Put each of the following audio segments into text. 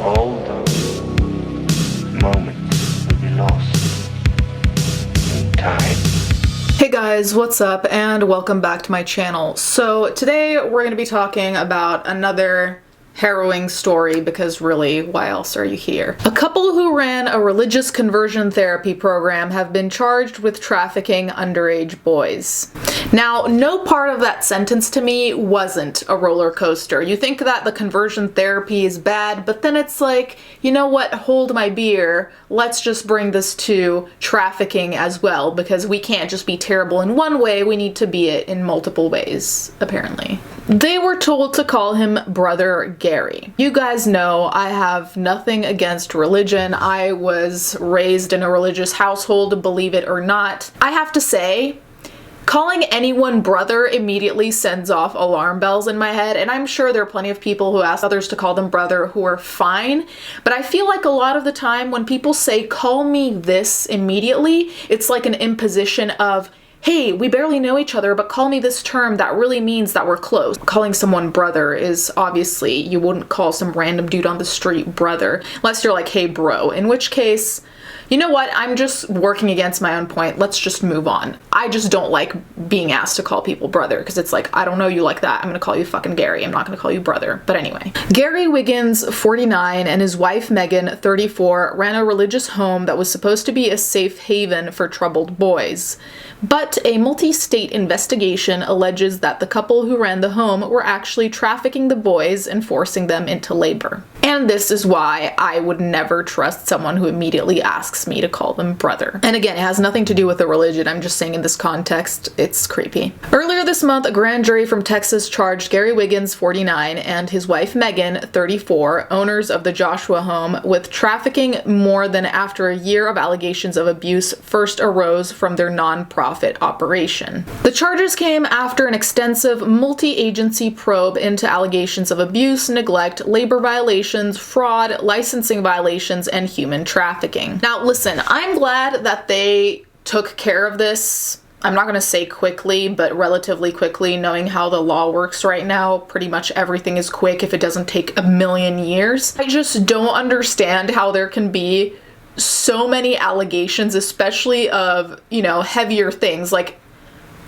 all those moments will be lost in time. Hey guys, what's up and welcome back to my channel. So today we're going to be talking about another harrowing story, because really, why else are you here? A couple who ran a religious conversion therapy program have been charged with trafficking underage boys. Now, no part of that sentence to me wasn't a roller coaster. You think that the conversion therapy is bad, but then it's like, you know what, hold my beer, let's just bring this to trafficking as well, because we can't just be terrible in one way, we need to be it in multiple ways, apparently. They were told to call him Brother Gary. You guys know I have nothing against religion. I was raised in a religious household, believe it or not. I have to say, calling anyone brother immediately sends off alarm bells in my head, and I'm sure there are plenty of people who ask others to call them brother who are fine, but I feel like a lot of the time when people say, call me this immediately, it's like an imposition of, hey, we barely know each other, but call me this term that really means that we're close. Calling someone brother is obviously, you wouldn't call some random dude on the street brother, unless you're like, hey bro, in which case, you know what, I'm just working against my own point, let's just move on. I just don't like being asked to call people brother, because it's like, I don't know you like that, I'm gonna call you fucking Gary, I'm not gonna call you brother. But anyway. Gary Wiggins, 49, and his wife Megan, 34, ran a religious home that was supposed to be a safe haven for troubled boys. But a multi-state investigation alleges that the couple who ran the home were actually trafficking the boys and forcing them into labor. And this is why I would never trust someone who immediately asks me to call them brother. And again, it has nothing to do with the religion, I'm just saying in this context, it's creepy. Earlier this month, a grand jury from Texas charged Gary Wiggins, 49, and his wife Megan, 34, owners of the Joshua home, with trafficking more than after a year of allegations of abuse first arose from their non-profit operation. The charges came after an extensive multi-agency probe into allegations of abuse, neglect, labor violations, fraud, licensing violations, and human trafficking. Now listen, I'm glad that they took care of this. I'm not going to say quickly, but relatively quickly, knowing how the law works right now, pretty much everything is quick if it doesn't take a million years. I just don't understand how there can be so many allegations, especially of, you know, heavier things like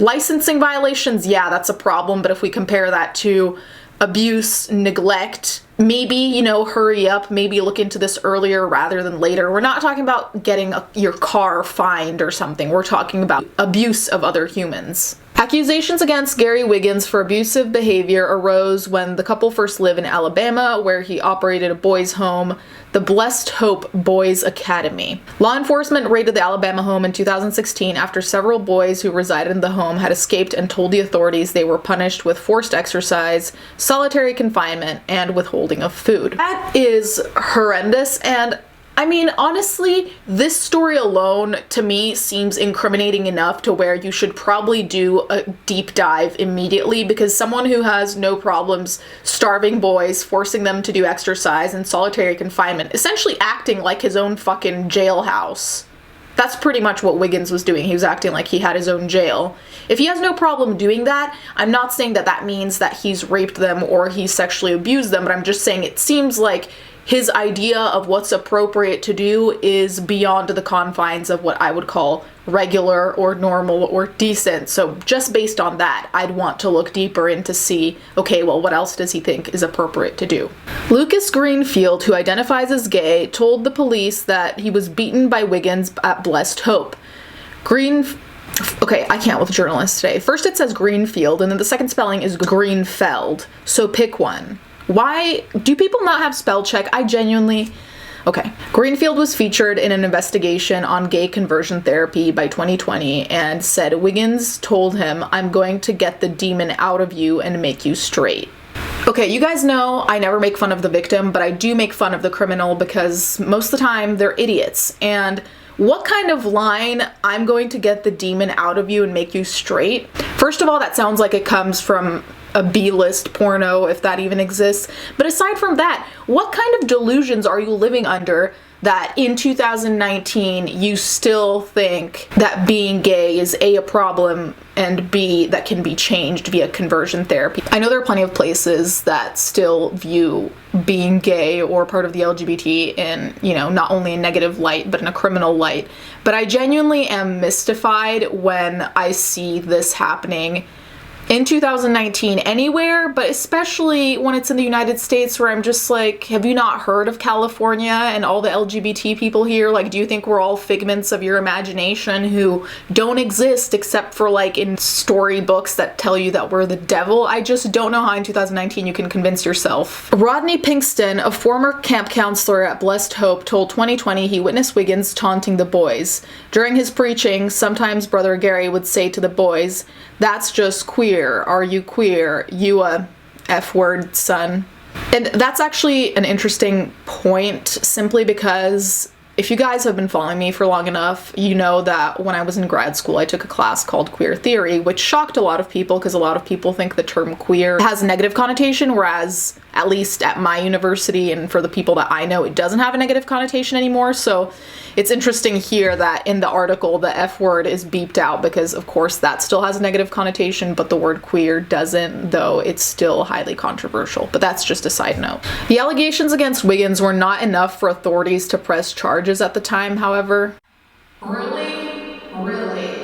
licensing violations. Yeah, that's a problem, but if we compare that to abuse, neglect, maybe, you know, hurry up, maybe look into this earlier rather than later. We're not talking about getting your car fined or something. We're talking about abuse of other humans. Accusations against Gary Wiggins for abusive behavior arose when the couple first lived in Alabama, where he operated a boys' home, the Blessed Hope Boys Academy. Law enforcement raided the Alabama home in 2016 after several boys who resided in the home had escaped and told the authorities they were punished with forced exercise, solitary confinement, and withholding of food. That is horrendous, and I mean, honestly, this story alone, to me, seems incriminating enough to where you should probably do a deep dive immediately, because someone who has no problems starving boys, forcing them to do exercise and solitary confinement, essentially acting like his own fucking jailhouse. That's pretty much what Wiggins was doing. He was acting like he had his own jail. If he has no problem doing that, I'm not saying that that means that he's raped them or he sexually abused them, but I'm just saying it seems like his idea of what's appropriate to do is beyond the confines of what I would call regular or normal or decent. So just based on that, I'd want to look deeper in to see, okay, well, what else does he think is appropriate to do? Lucas Greenfield, who identifies as gay, told the police that he was beaten by Wiggins at Blessed Hope. Okay, I can't with journalists today. First it says Greenfield, and then the second spelling is Greenfeld. So pick one. Why do people not have spell check? I genuinely... Okay. Greenfield was featured in an investigation on gay conversion therapy by 2020 and said Wiggins told him, "I'm going to get the demon out of you and make you straight." Okay, you guys know I never make fun of the victim, but I do make fun of the criminal because most of the time they're idiots. And what kind of line, "I'm going to get the demon out of you and make you straight"? First of all, that sounds like it comes from a B-list porno, if that even exists. But aside from that, what kind of delusions are you living under that in 2019 you still think that being gay is a problem, and B, that can be changed via conversion therapy? I know there are plenty of places that still view being gay or part of the LGBT in, you know, not only a negative light, but in a criminal light. But I genuinely am mystified when I see this happening in 2019 anywhere, but especially when it's in the United States, where I'm just like, have you not heard of California and all the LGBT people here? Like, do you think we're all figments of your imagination who don't exist except for like in storybooks that tell you that we're the devil? I just don't know how in 2019 you can convince yourself. Rodney Pinkston, a former camp counselor at Blessed Hope, told 2020 he witnessed Wiggins taunting the boys. During his preaching, sometimes Brother Gary would say to the boys, "That's just queer. Are you queer? You a F-word, son." And that's actually an interesting point, simply because if you guys have been following me for long enough, you know that when I was in grad school, I took a class called Queer Theory, which shocked a lot of people because a lot of people think the term queer has a negative connotation, whereas at least at my university and for the people that I know, it doesn't have a negative connotation anymore. So it's interesting here that in the article, the F word is beeped out because, of course, that still has a negative connotation, but the word queer doesn't, though it's still highly controversial. But that's just a side note. The allegations against Wiggins were not enough for authorities to press charges at the time, however. Really?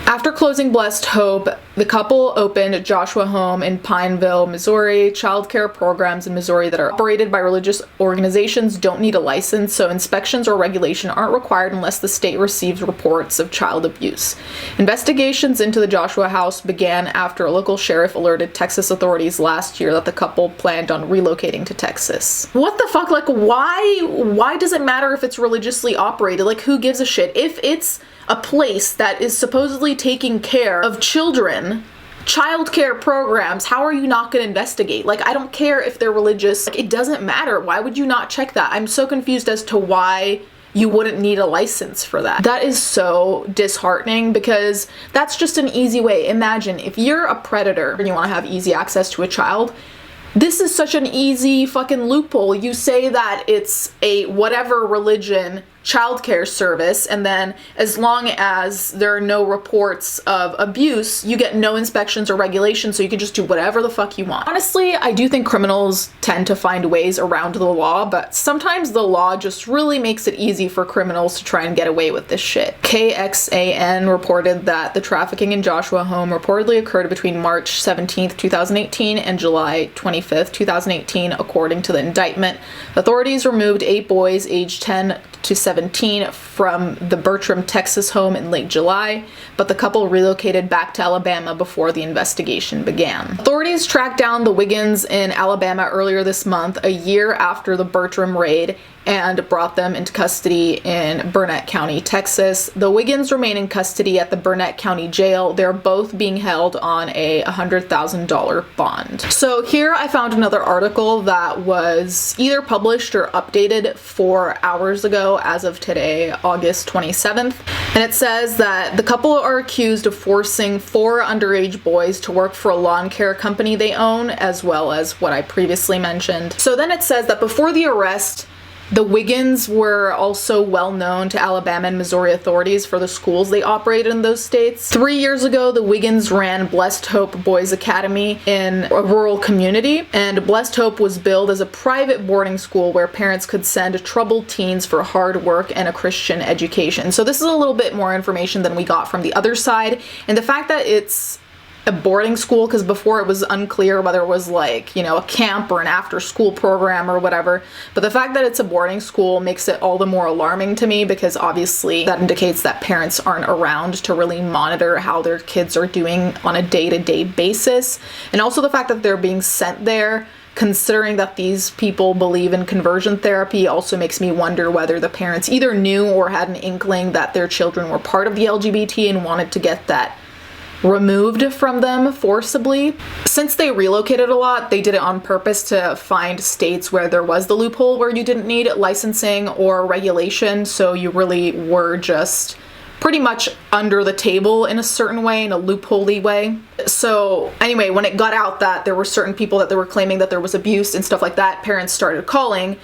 After closing Blessed Hope, the couple opened Joshua Home in Pineville, Missouri. Childcare programs in Missouri that are operated by religious organizations don't need a license, so inspections or regulation aren't required unless the state receives reports of child abuse. Investigations into the Joshua house began after a local sheriff alerted Texas authorities last year that the couple planned on relocating to Texas. What the fuck? Like, why does it matter if it's religiously operated? Like, who gives a shit? If it's a place that is supposedly taking care of children, childcare programs, how are you not going to investigate? Like, I don't care if they're religious. Like, it doesn't matter. Why would you not check that? I'm so confused as to why you wouldn't need a license for that. That is so disheartening because that's just an easy way. Imagine if you're a predator and you want to have easy access to a child. This is such an easy fucking loophole. You say that it's a whatever religion childcare service, and then as long as there are no reports of abuse, you get no inspections or regulations, so you can just do whatever the fuck you want. Honestly, I do think criminals tend to find ways around the law, but sometimes the law just really makes it easy for criminals to try and get away with this shit. KXAN reported that the trafficking in Joshua Home reportedly occurred between March 17th, 2018 and July 25th, 2018, according to the indictment. Authorities removed 8 boys aged 10 to 17 from the Bertram, Texas home in late July, but the couple relocated back to Alabama before the investigation began. Authorities tracked down the Wiggins in Alabama earlier this month, a year after the Bertram raid, and brought them into custody in Burnett County, Texas. The Wiggins remain in custody at the Burnett County Jail. They're both being held on a $100,000 bond. So here I found another article that was either published or updated 4 hours ago as of today, August 27th. And it says that the couple are accused of forcing 4 underage boys to work for a lawn care company they own, as well as what I previously mentioned. So then it says that before the arrest, the Wiggins were also well known to Alabama and Missouri authorities for the schools they operated in those states. 3 years ago, the Wiggins ran Blessed Hope Boys Academy in a rural community, and Blessed Hope was billed as a private boarding school where parents could send troubled teens for hard work and a Christian education. So this is a little bit more information than we got from the other side, and the fact that it's a boarding school, because before it was unclear whether it was like, you know, a camp or an after school program or whatever, but the fact that it's a boarding school makes it all the more alarming to me, because obviously that indicates that parents aren't around to really monitor how their kids are doing on a day-to-day basis. And also the fact that they're being sent there, considering that these people believe in conversion therapy, also makes me wonder whether the parents either knew or had an inkling that their children were part of the LGBT and wanted to get that removed from them forcibly. Since they relocated a lot, they did it on purpose to find states where there was the loophole where you didn't need licensing or regulation, so you really were just pretty much under the table in a certain way, in a loophole-y way. So anyway, when it got out that there were certain people that they were claiming that there was abuse and stuff like that, parents started calling.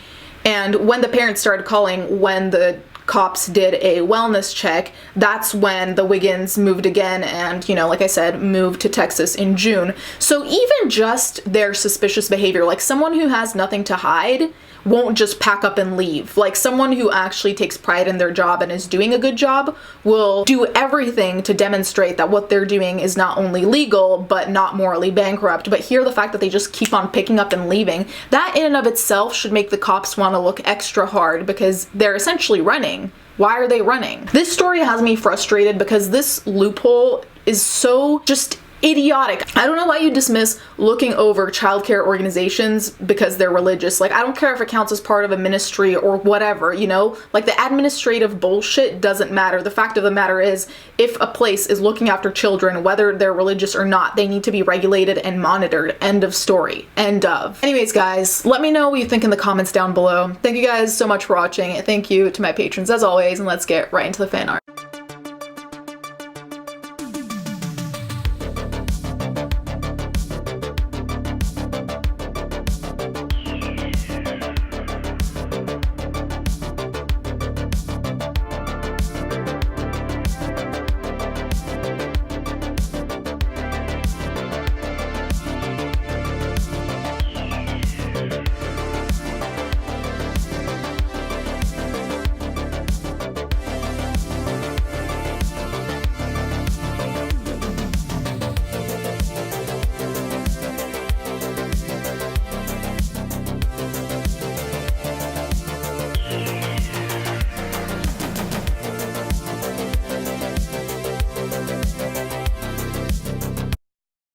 And when the parents started calling, when the cops did a wellness check, that's when the Wiggins moved again and, you know, like I said, moved to Texas in June. So even just their suspicious behavior, like someone who has nothing to hide won't just pack up and leave. Like someone who actually takes pride in their job and is doing a good job will do everything to demonstrate that what they're doing is not only legal, but not morally bankrupt. But here, the fact that they just keep on picking up and leaving, that in and of itself should make the cops want to look extra hard because they're essentially running. Why are they running? This story has me frustrated because this loophole is so just idiotic. I don't know why you dismiss looking over childcare organizations because they're religious. Like, I don't care if it counts as part of a ministry or whatever, you know? Like, the administrative bullshit doesn't matter. The fact of the matter is, if a place is looking after children, whether they're religious or not, they need to be regulated and monitored. End of story. End of. Anyways, guys, let me know what you think in the comments down below. Thank you guys so much for watching. Thank you to my patrons as always, and let's get right into the fan art.